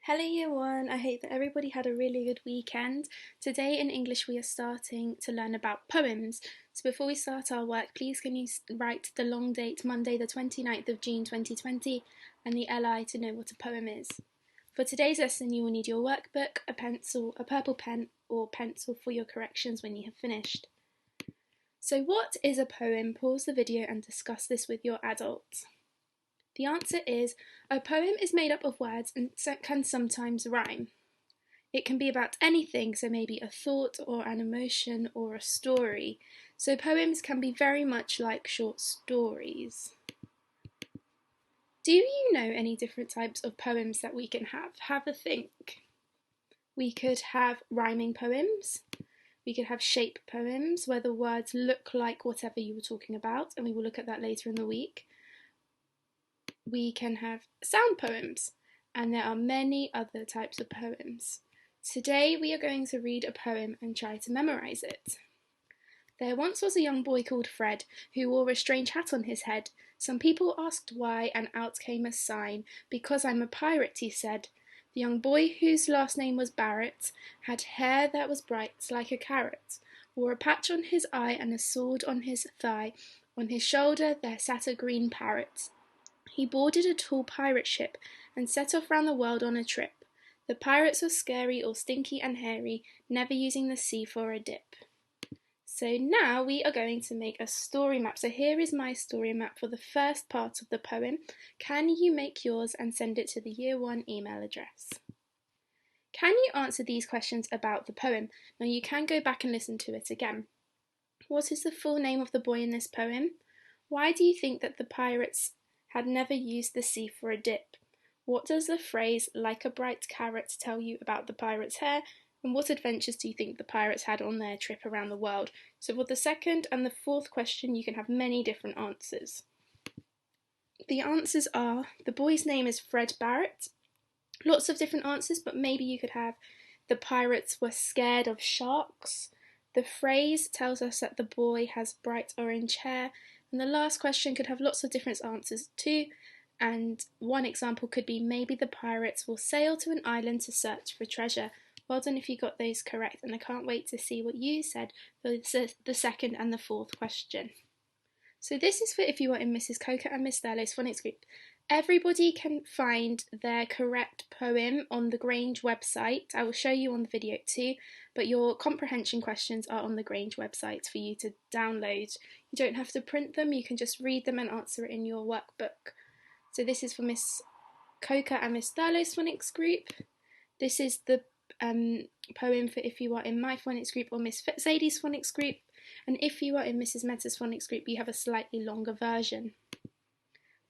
Hello Year 1, I hope that everybody had a really good weekend. Today in English we are starting to learn about poems. So before we start our work, please can you write the long date Monday the 29th of June 2020 and the LI to know what a poem is. For today's lesson you will need your workbook, a pencil, a purple pen or pencil for your corrections when you have finished. So what is a poem? Pause the video and discuss this with your adults. The answer is, a poem is made up of words and can sometimes rhyme. It can be about anything, so maybe a thought or an emotion or a story. So poems can be very much like short stories. Do you know any different types of poems that we can have? Have a think. We could have rhyming poems. We could have shape poems where the words look like whatever you were talking about, and we will look at that later in the week. We can have sound poems, and there are many other types of poems. Today we are going to read a poem and try to memorise it. There once was a young boy called Fred, who wore a strange hat on his head. Some people asked why, and out came a sign. "Because I'm a pirate," he said. The young boy, whose last name was Barrett, had hair that was bright like a carrot, wore a patch on his eye and a sword on his thigh. On his shoulder there sat a green parrot. He boarded a tall pirate ship and set off round the world on a trip. The pirates were scary, all stinky and hairy, never using the sea for a dip. So now we are going to make a story map. So here is my story map for the first part of the poem. Can you make yours and send it to the Year 1 email address? Can you answer these questions about the poem? Now you can go back and listen to it again. What is the full name of the boy in this poem? Why do you think that the pirates had never used the sea for a dip? What does the phrase "like a bright carrot" tell you about the pirate's hair? And what adventures do you think the pirates had on their trip around the world? So for the second and the fourth question you can have many different answers. The answers are, the boy's name is Fred Barrett. Lots of different answers, but maybe you could have the pirates were scared of sharks. The phrase tells us that the boy has bright orange hair. And the last question could have lots of different answers too, and one example could be maybe the pirates will sail to an island to search for treasure. Well done if you got those correct, and I can't wait to see what you said for the second and the fourth question. So this is for if you are in Mrs. Coker and Miss Thurlow's phonics group. Everybody can find their correct poem on the Grange website. I will show you on the video too, but your comprehension questions are on the Grange website for you to download. You don't have to print them, you can just read them and answer it in your workbook. So this is for Miss Coker and Miss Thurlow's phonics group. This is the poem for if you are in my phonics group or Miss Zadie's phonics group, and if you are in Mrs. Meta's phonics group you have a slightly longer version.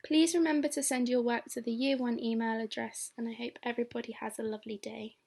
Please remember to send your work to the Year 1 email address, and I hope everybody has a lovely day.